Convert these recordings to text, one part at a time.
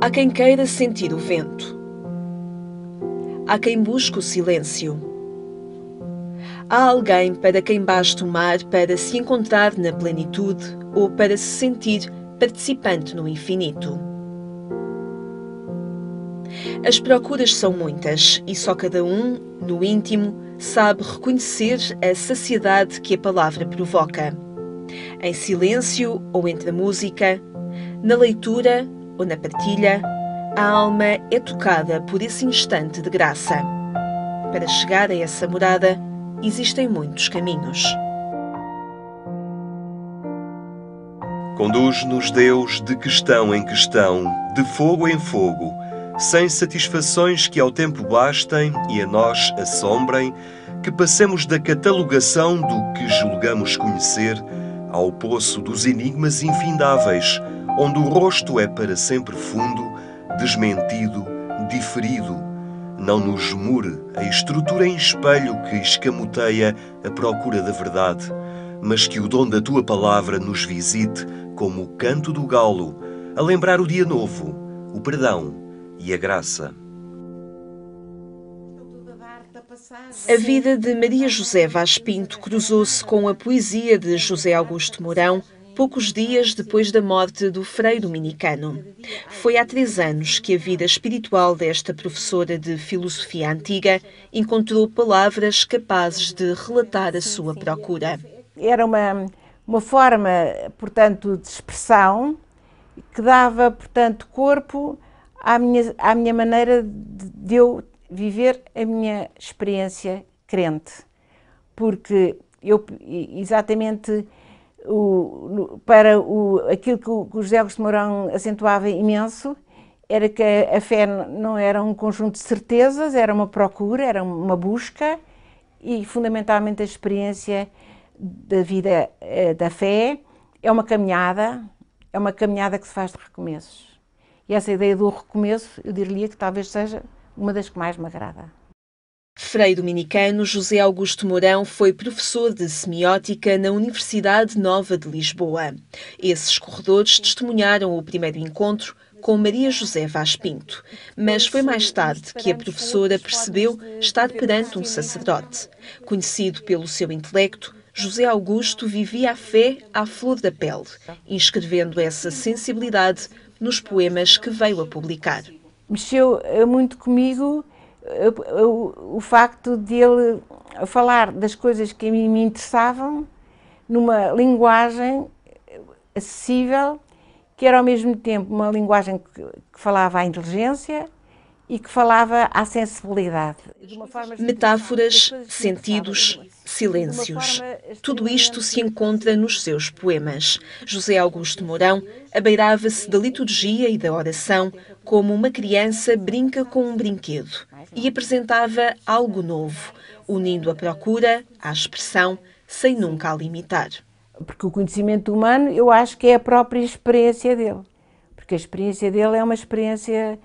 Há quem queira sentir o vento. Há quem busque o silêncio. Há alguém para quem basta o mar para se encontrar na plenitude ou para se sentir participante no infinito. As procuras são muitas e só cada um, no íntimo, sabe reconhecer a saciedade que a palavra provoca. Em silêncio ou entre a música, na leitura ou na partilha, a alma é tocada por esse instante de graça. Para chegar a essa morada, existem muitos caminhos. Conduz-nos, Deus, de questão em questão, de fogo em fogo, sem satisfações que ao tempo bastem e a nós assombrem, que passemos da catalogação do que julgamos conhecer ao poço dos enigmas infindáveis, onde o rosto é para sempre fundo, desmentido, diferido. Não nos mure a estrutura em espelho que escamoteia a procura da verdade, mas que o dom da tua palavra nos visite como o canto do galo, a lembrar o dia novo, o perdão e a graça. A vida de Maria José Vaz Pinto cruzou-se com a poesia de José Augusto Mourão poucos dias depois da morte do frei dominicano. Foi há 3 anos que a vida espiritual desta professora de filosofia antiga encontrou palavras capazes de relatar a sua procura. Era uma forma, portanto, de expressão que dava, portanto, corpo à minha maneira de eu viver a minha experiência crente. Porque eu, exatamente, aquilo que o José Augusto Mourão acentuava imenso, era que a fé não era um conjunto de certezas, era uma procura, era uma busca, e fundamentalmente a experiência da vida da fé é uma caminhada que se faz de recomeços. E essa ideia do recomeço, eu diria que talvez seja uma das que mais me agrada. Frei dominicano José Augusto Mourão foi professor de semiótica na Universidade Nova de Lisboa. Esses corredores testemunharam o primeiro encontro com Maria José Vaz Pinto, mas foi mais tarde que a professora percebeu estar perante um sacerdote. Conhecido pelo seu intelecto, José Augusto vivia a fé à flor da pele, inscrevendo essa sensibilidade nos poemas que veio a publicar. Mexeu muito comigo o facto de ele falar das coisas que a mim me interessavam numa linguagem acessível, que era ao mesmo tempo uma linguagem que falava à inteligência e que falava à sensibilidade. Metáforas, sentidos, silêncios. Tudo isto se encontra nos seus poemas. José Augusto Mourão abeirava-se da liturgia e da oração como uma criança brinca com um brinquedo e apresentava algo novo, unindo a procura à expressão sem nunca a limitar. Porque o conhecimento humano, eu acho que é a própria experiência dele. Porque a experiência dele é uma experiência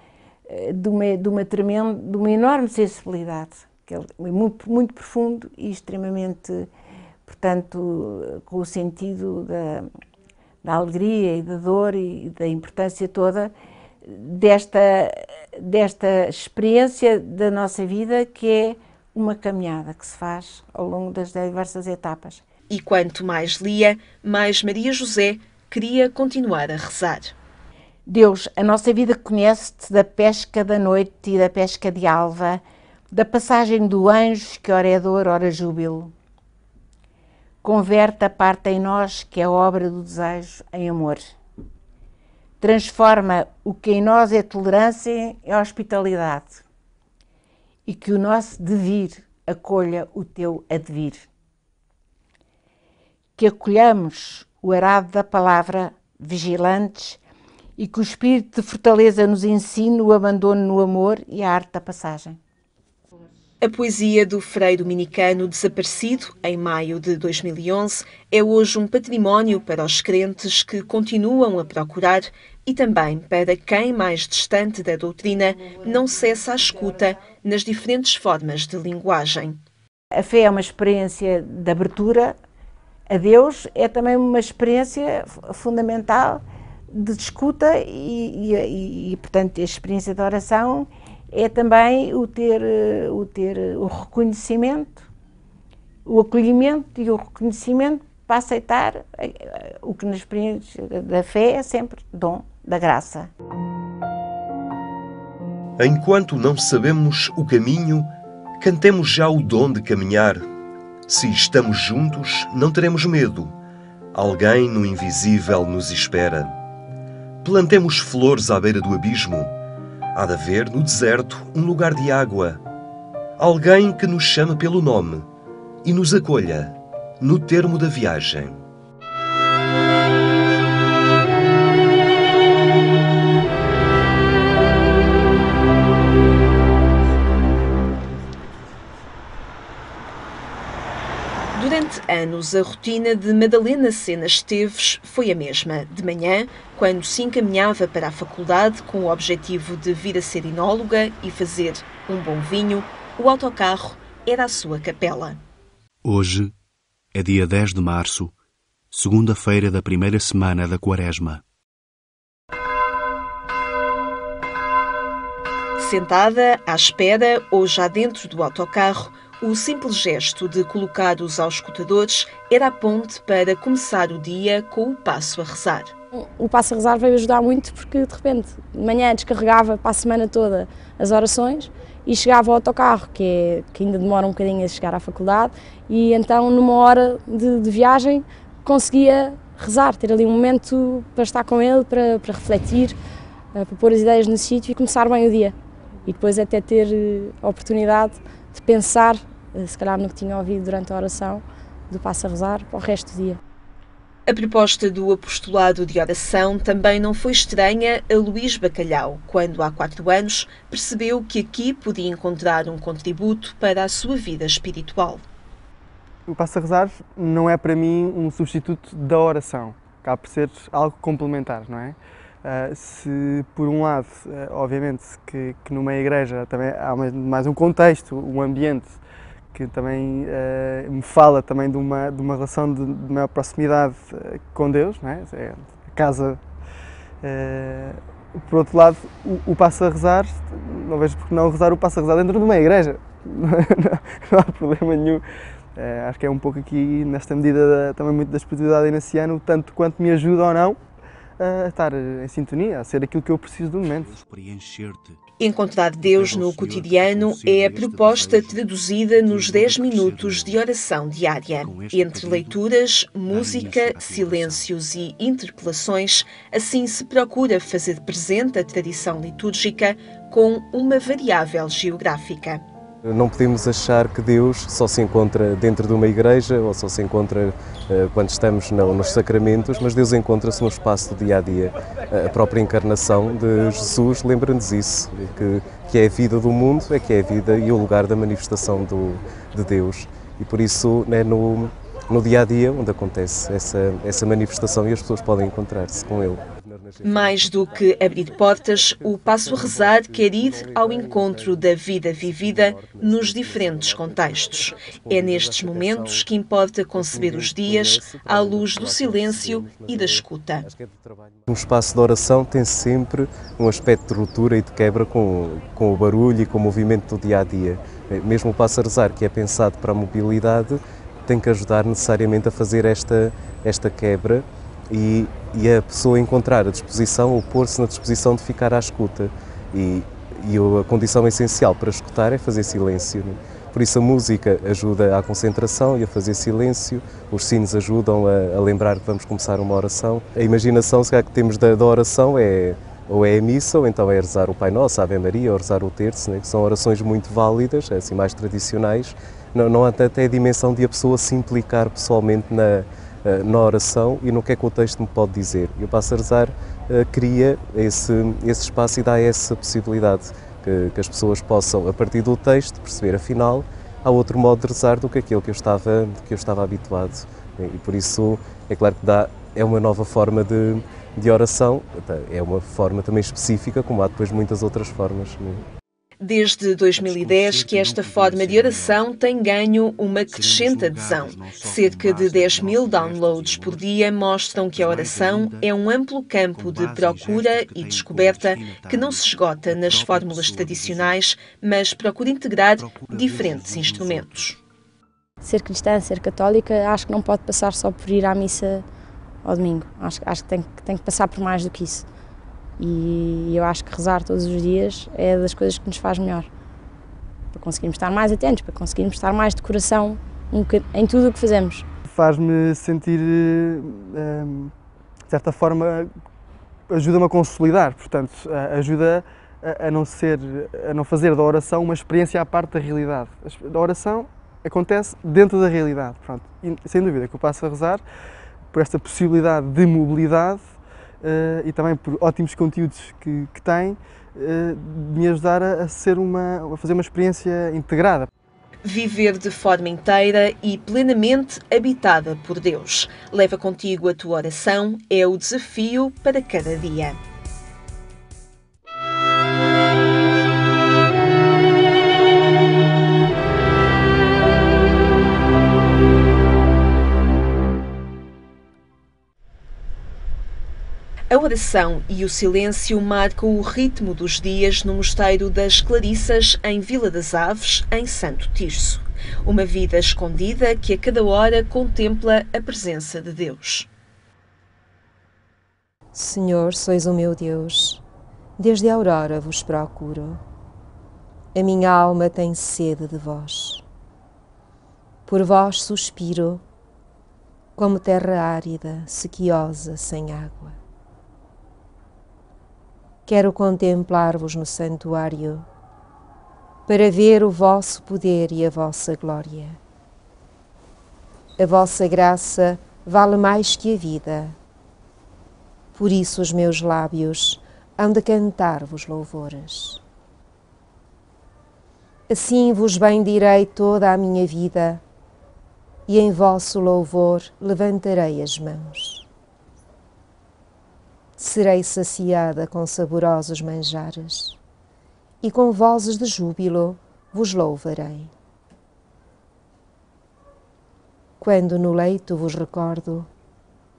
de uma enorme sensibilidade, que é muito, muito profundo e extremamente, portanto, com o sentido da alegria e da dor e da importância toda desta experiência da nossa vida, que é uma caminhada que se faz ao longo das diversas etapas. E quanto mais lia, mais Maria José queria continuar a rezar. Deus, a nossa vida conhece-te da pesca da noite e da pesca de alva, da passagem do anjo que ora é dor, ora júbilo. Converte a parte em nós que é obra do desejo em amor. Transforma o que em nós é tolerância em hospitalidade e que o nosso devir acolha o teu advir. Que acolhamos o arado da palavra vigilantes e que o espírito de fortaleza nos ensine o abandono no amor e a arte da passagem. A poesia do frei dominicano desaparecido em maio de 2011 é hoje um património para os crentes que continuam a procurar e também para quem, mais distante da doutrina, não cessa a escuta nas diferentes formas de linguagem. A fé é uma experiência de abertura a Deus, é também uma experiência fundamental de escuta portanto, a experiência de oração é também o ter o reconhecimento, o acolhimento e o reconhecimento para aceitar o que na experiência da fé é sempre dom da graça. Enquanto não sabemos o caminho, cantemos já o dom de caminhar. Se estamos juntos, não teremos medo. Alguém no invisível nos espera. Plantemos flores à beira do abismo. Há de haver no deserto um lugar de água. Alguém que nos chame pelo nome e nos acolha no termo da viagem. Durante anos, a rotina de Madalena Sena Esteves foi a mesma. De manhã, quando se encaminhava para a faculdade com o objetivo de vir a ser enóloga e fazer um bom vinho, o autocarro era a sua capela. Hoje é dia 10 de março, segunda-feira da primeira semana da Quaresma. Sentada, à espera ou já dentro do autocarro, o simples gesto de colocar os auscultadores era a ponte para começar o dia com o passo a rezar. O passo a rezar veio ajudar muito porque, de repente, de manhã descarregava para a semana toda as orações e chegava ao autocarro, que ainda demora um bocadinho a chegar à faculdade, e então, numa hora de viagem, conseguia rezar, ter ali um momento para estar com ele, para refletir, para pôr as ideias no sítio e começar bem o dia. E depois até ter a oportunidade de pensar, se calhar no que tinha ouvido durante a oração, do passo a rezar para o resto do dia. A proposta do apostolado de oração também não foi estranha a Luís Bacalhau, quando há 4 anos percebeu que aqui podia encontrar um contributo para a sua vida espiritual. O passo a rezar não é para mim um substituto da oração, acaba por ser algo complementar, não é? Se por um lado, obviamente que numa igreja também há mais um contexto, um ambiente que também me fala também de uma relação de maior proximidade com Deus, não é? A casa. Por outro lado, o passo a rezar, não vejo porque não rezar o passo a rezar dentro de uma igreja, não há problema nenhum. Acho que é um pouco aqui, nesta medida, também muito da espiritualidade inaciana, tanto quanto me ajuda ou não a estar em sintonia, a ser aquilo que eu preciso do momento. Encontrar Deus no cotidiano é a proposta traduzida nos 10 minutos de oração diária. Entre leituras, música, silêncios e interpelações, assim se procura fazer presente a tradição litúrgica com uma variável geográfica. Não podemos achar que Deus só se encontra dentro de uma igreja ou só se encontra quando estamos nos sacramentos, mas Deus encontra-se no espaço do dia-a-dia. A própria encarnação de Jesus lembra-nos isso, que é a vida do mundo, é que é a vida e o lugar da manifestação de Deus. E por isso, né, no dia-a-dia, onde acontece essa manifestação e as pessoas podem encontrar-se com Ele. Mais do que abrir portas, o passo a rezar quer ir ao encontro da vida vivida nos diferentes contextos. É nestes momentos que importa conceber os dias à luz do silêncio e da escuta. Um espaço de oração tem sempre um aspecto de ruptura e de quebra com o barulho e com o movimento do dia-a-dia. Mesmo o passo a rezar, que é pensado para a mobilidade, tem que ajudar necessariamente a fazer esta quebra e a pessoa encontrar a disposição ou pôr-se na disposição de ficar à escuta. E a condição essencial para escutar é fazer silêncio. Por isso a música ajuda à concentração e a fazer silêncio, os sinos ajudam a lembrar que vamos começar uma oração. A imaginação se calhar, que temos da oração ou é a missa, ou então é rezar o Pai Nosso, a Ave Maria, ou rezar o Terço, né? Que são orações muito válidas, assim mais tradicionais. Não há até a dimensão de a pessoa se implicar pessoalmente na oração e no que é que o texto me pode dizer. E o passo a rezar cria esse espaço e dá essa possibilidade que as pessoas possam, a partir do texto, perceber, afinal, há outro modo de rezar do que aquele que eu estava habituado. E por isso, é claro que é uma nova forma de oração, é uma forma também específica, como há depois muitas outras formas. Desde 2010 que esta forma de oração tem ganho uma crescente adesão. Cerca de 10.000 downloads por dia mostram que a oração é um amplo campo de procura e descoberta que não se esgota nas fórmulas tradicionais, mas procura integrar diferentes instrumentos. Ser cristã, ser católica, acho que não pode passar só por ir à missa ao domingo. Acho que tem que passar por mais do que isso. E eu acho que rezar todos os dias é das coisas que nos faz melhor. Para conseguirmos estar mais atentos, para conseguirmos estar mais de coração em tudo o que fazemos. Faz-me sentir, de certa forma, ajuda-me a consolidar, portanto, ajuda a não fazer da oração uma experiência à parte da realidade. A oração acontece dentro da realidade, pronto. E, sem dúvida que eu passo a rezar por esta possibilidade de mobilidade e também por ótimos conteúdos que tem, de me ajudar a fazer uma experiência integrada. Viver de forma inteira e plenamente habitada por Deus. Leva contigo a tua oração, é o desafio para cada dia. A oração e o silêncio marcam o ritmo dos dias no Mosteiro das Clarissas, em Vila das Aves, em Santo Tirso. Uma vida escondida que a cada hora contempla a presença de Deus. Senhor, sois o meu Deus, desde a aurora vos procuro. A minha alma tem sede de vós. Por vós suspiro, como terra árida, sequiosa, sem água. Quero contemplar-vos no santuário, para ver o vosso poder e a vossa glória. A vossa graça vale mais que a vida, por isso os meus lábios hão de cantar-vos louvores. Assim vos bendirei toda a minha vida, e em vosso louvor levantarei as mãos. Serei saciada com saborosos manjares, e com vozes de júbilo vos louvarei. Quando no leito vos recordo,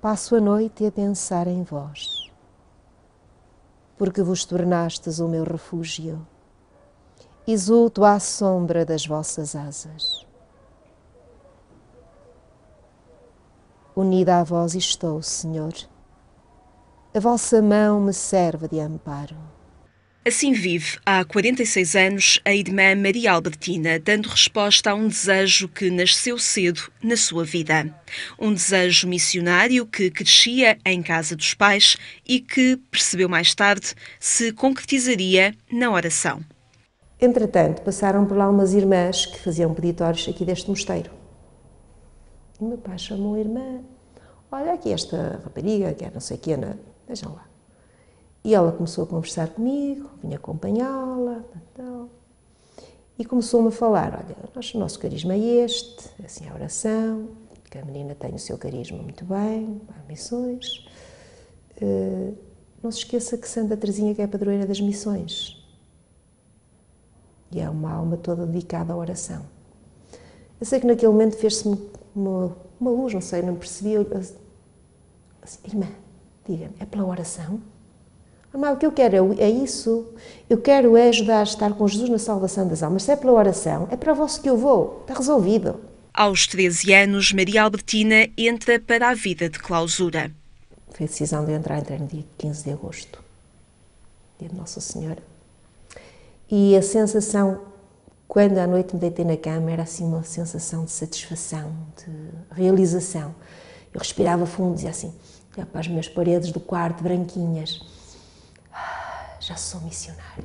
passo a noite a pensar em vós, porque vos tornastes o meu refúgio. Exulto à sombra das vossas asas. Unida a vós estou, Senhor. A vossa mão me serve de amparo. Assim vive há 46 anos a irmã Maria Albertina, dando resposta a um desejo que nasceu cedo na sua vida. Um desejo missionário que crescia em casa dos pais e que, percebeu mais tarde, se concretizaria na oração. Entretanto, passaram por lá umas irmãs que faziam peditórios aqui deste mosteiro. E meu pai chamou a irmã. Olha aqui esta rapariga, que é não sei o quê, vejam lá. E ela começou a conversar comigo, vim acompanhá-la, e começou-me a falar, olha, o nosso carisma é este, assim a oração, que a menina tem o seu carisma muito bem, vai a missões. Não se esqueça que Santa Teresinha que é a padroeira das missões. E é uma alma toda dedicada à oração. Eu sei que naquele momento fez-se-me uma luz, não sei, não percebi. Assim, irmã, diga-me, é pela oração? Irmã, o que eu quero é isso. Eu quero é ajudar a estar com Jesus na salvação das almas. Se é pela oração, é para vosso que eu vou. Está resolvido. Aos 13 anos, Maria Albertina entra para a vida de clausura. Foi a decisão de eu entrar, entrei no dia 15 de agosto, dia de Nossa Senhora. E a sensação, quando à noite me deitei na cama, era assim uma sensação de satisfação, de realização. Eu respirava fundo, dizia assim, olhava para as minhas paredes do quarto, branquinhas. Já sou missionária.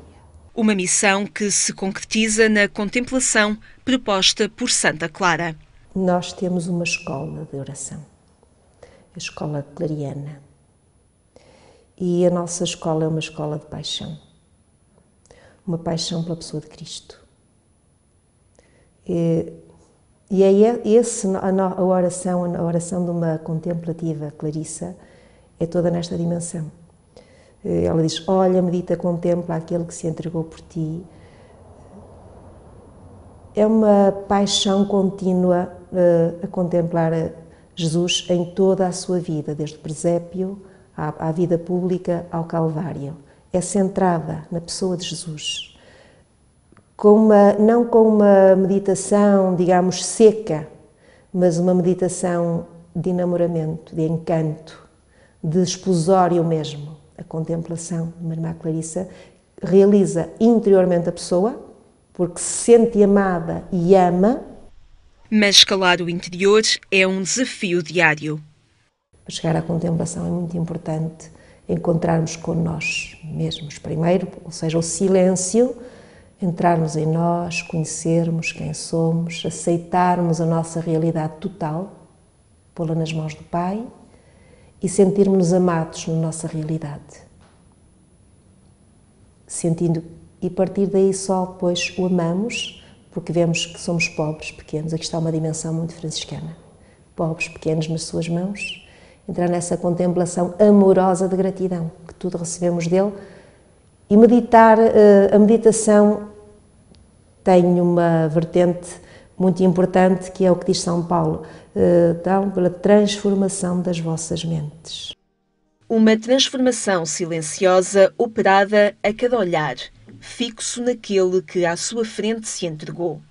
Uma missão que se concretiza na contemplação proposta por Santa Clara. Nós temos uma escola de oração, a Escola Clariana. E a nossa escola é uma escola de paixão. Uma paixão pela pessoa de Cristo. E é a oração de uma contemplativa Clarissa é toda nesta dimensão. Ela diz, olha, medita, contempla aquele que se entregou por ti, É uma paixão contínua a contemplar Jesus em toda a sua vida, desde o presépio à vida pública, ao Calvário. É centrada na pessoa de Jesus. Não com uma meditação, digamos, seca, mas uma meditação de enamoramento, de encanto, de esposório mesmo. A contemplação de Maria Clarissa realiza interiormente a pessoa, porque se sente amada e ama. Mas calar o interior é um desafio diário. Para chegar à contemplação é muito importante encontrarmos com nós mesmos primeiro, ou seja, o silêncio, entrarmos em nós, conhecermos quem somos, aceitarmos a nossa realidade total, pô-la nas mãos do Pai e sentirmos-nos amados na nossa realidade. Sentindo, e a partir daí só depois o amamos, porque vemos que somos pobres, pequenos. Aqui está uma dimensão muito franciscana. Pobres, pequenos nas suas mãos. Entrar nessa contemplação amorosa de gratidão, que tudo recebemos dele. E meditar, a meditação tem uma vertente muito importante, que é o que diz São Paulo, então, pela transformação das vossas mentes. Uma transformação silenciosa operada a cada olhar, fixo naquele que à sua frente se entregou.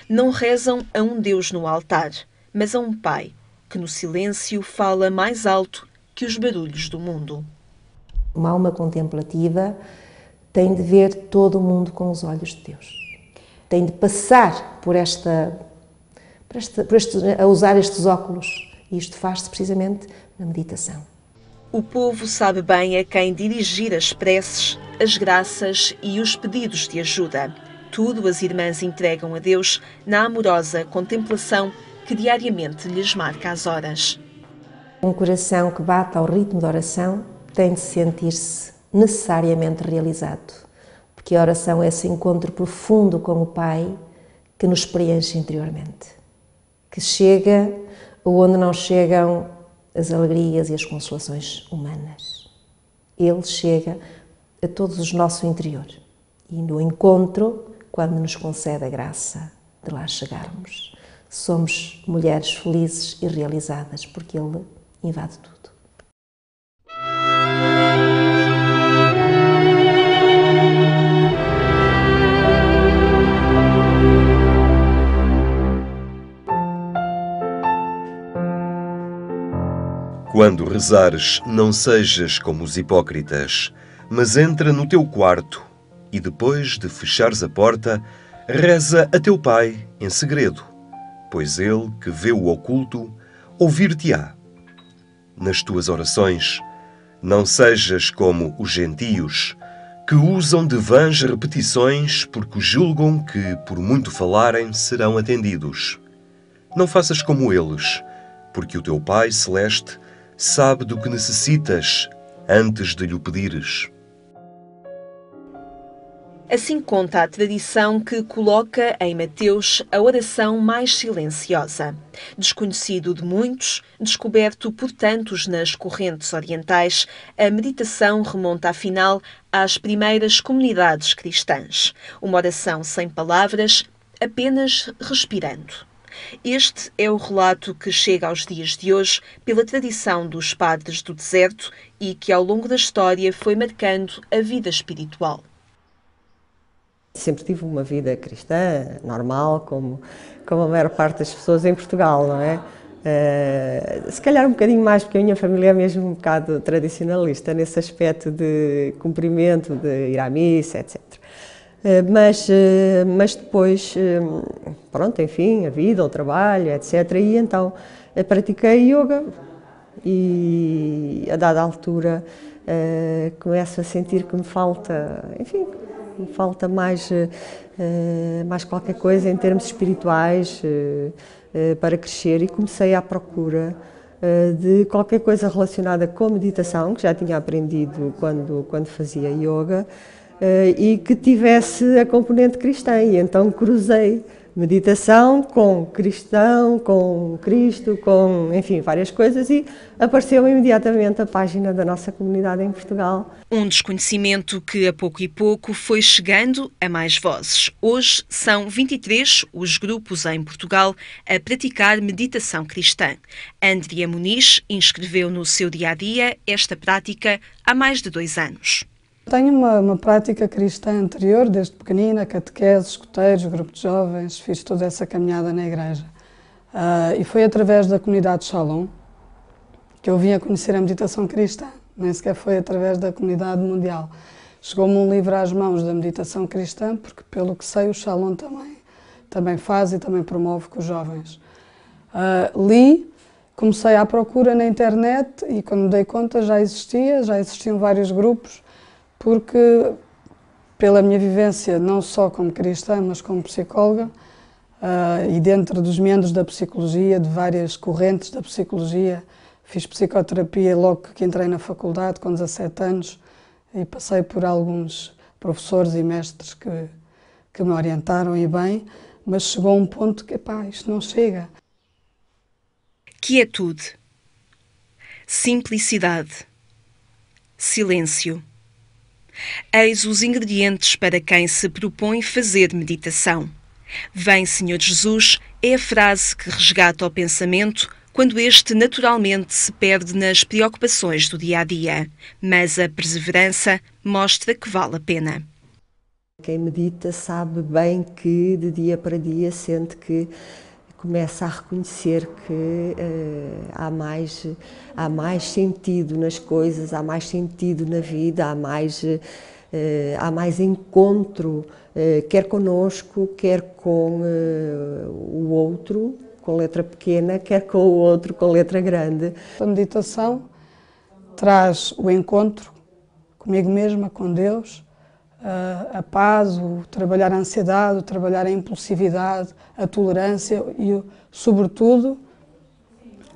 Não rezam a um Deus no altar, mas a um Pai, que no silêncio fala mais alto que os barulhos do mundo. Uma alma contemplativa tem de ver todo o mundo com os olhos de Deus. Tem de passar a usar estes óculos. E isto faz-se precisamente na meditação. O povo sabe bem a quem dirigir as preces, as graças e os pedidos de ajuda. Tudo as irmãs entregam a Deus na amorosa contemplação que diariamente lhes marca as horas. Um coração que bate ao ritmo da oração tem de sentir-se necessariamente realizado, porque a oração é esse encontro profundo com o Pai que nos preenche interiormente, que chega onde não chegam as alegrias e as consolações humanas. Ele chega a todos os nosso interior e no encontro, quando nos concede a graça de lá chegarmos, somos mulheres felizes e realizadas, porque Ele invade tudo. Quando rezares, não sejas como os hipócritas, mas entra no teu quarto e depois de fechares a porta, reza a teu Pai em segredo, pois Ele, que vê o oculto, ouvir-te-á. Nas tuas orações, não sejas como os gentios, que usam de vãs repetições porque julgam que, por muito falarem, serão atendidos. Não faças como eles, porque o teu Pai Celeste sabe do que necessitas antes de lhe pedires. Assim conta a tradição que coloca em Mateus a oração mais silenciosa. Desconhecido de muitos, descoberto por tantos nas correntes orientais, a meditação remonta afinal às primeiras comunidades cristãs. Uma oração sem palavras, apenas respirando. Este é o relato que chega aos dias de hoje pela tradição dos padres do deserto e que ao longo da história foi marcando a vida espiritual. Sempre tive uma vida cristã, normal, como a maior parte das pessoas em Portugal, não é? Se calhar um bocadinho mais, porque a minha família é mesmo um bocado tradicionalista nesse aspecto de cumprimento, de ir à missa, etc. Mas depois, pronto, enfim, a vida, o trabalho, etc. E então pratiquei yoga e a dada altura começo a sentir que me falta, enfim, me falta mais qualquer coisa em termos espirituais para crescer, e comecei à procura de qualquer coisa relacionada com a meditação, que já tinha aprendido quando fazia yoga, e que tivesse a componente cristã, e então cruzei meditação com cristão, com Cristo, com, enfim, várias coisas, e apareceu imediatamente a página da nossa comunidade em Portugal. Um desconhecimento que a pouco foi chegando a mais vozes. Hoje são 23 os grupos em Portugal a praticar meditação cristã. Andrea Muniz inscreveu no seu dia-a-dia esta prática há mais de 2 anos. Tenho uma prática cristã anterior, desde pequenina, catequeses, escuteiros, grupo de jovens, fiz toda essa caminhada na igreja. E foi através da comunidade Shalom que eu vim a conhecer a meditação cristã, nem sequer foi através da comunidade mundial. Chegou-me um livro às mãos da meditação cristã, porque pelo que sei o Shalom também faz e também promove com os jovens. Li, comecei à procura na internet e quando me dei conta já existiam vários grupos, porque pela minha vivência, não só como cristã, mas como psicóloga, e dentro dos meandros da psicologia, de várias correntes da psicologia, fiz psicoterapia logo que entrei na faculdade, com 17 anos, e passei por alguns professores e mestres que me orientaram e bem, mas chegou um ponto que, isto não chega. Quietude, simplicidade, silêncio. Eis os ingredientes para quem se propõe fazer meditação. Vem, Senhor Jesus, é a frase que resgata o pensamento quando este naturalmente se perde nas preocupações do dia-a-dia, mas a perseverança mostra que vale a pena. Quem medita sabe bem que de dia para dia sente que começa a reconhecer que há mais sentido nas coisas, há mais sentido na vida, há mais encontro, quer connosco, quer com o outro, com letra pequena, quer com o outro, com letra grande. A meditação traz o encontro comigo mesma, com Deus, a paz, o trabalhar a ansiedade, o trabalhar a impulsividade, a tolerância e, sobretudo,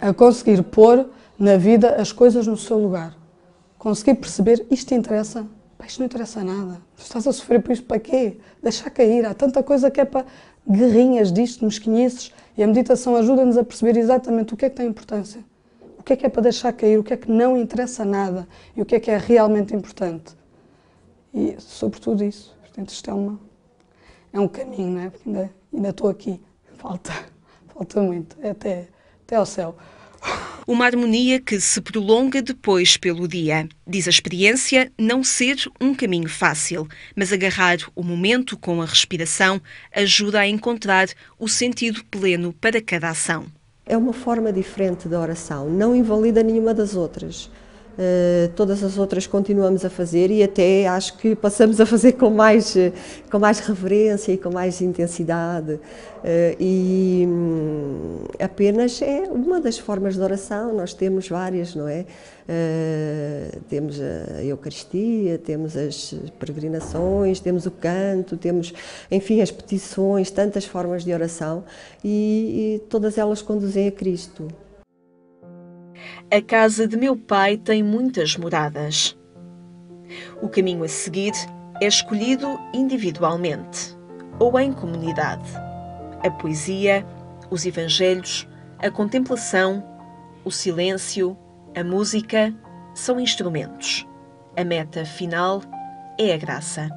a conseguir pôr na vida as coisas no seu lugar. Conseguir perceber, isto interessa, isto não interessa nada. Estás a sofrer por isto para quê? Deixar cair, há tanta coisa que é para guerrinhas disto, mesquinhices, e a meditação ajuda-nos a perceber exatamente o que é que tem importância, o que é para deixar cair, o que é que não interessa nada e o que é realmente importante. E, sobretudo, isso. Portanto, isto é um caminho, não é? Porque ainda estou aqui. Falta muito. É até ao céu. Uma harmonia que se prolonga depois pelo dia. Diz a experiência não ser um caminho fácil, mas agarrar o momento com a respiração ajuda a encontrar o sentido pleno para cada ação. É uma forma diferente da oração, não invalida nenhuma das outras. Todas as outras continuamos a fazer e até acho que passamos a fazer com mais reverência e com mais intensidade, e apenas é uma das formas de oração. Nós temos várias, não é? Temos a Eucaristia, temos as peregrinações, temos o canto, temos, enfim, as petições, tantas formas de oração e todas elas conduzem a Cristo. A casa de meu pai tem muitas moradas. O caminho a seguir é escolhido individualmente ou em comunidade. A poesia, os evangelhos, a contemplação, o silêncio, a música são instrumentos. A meta final é a graça.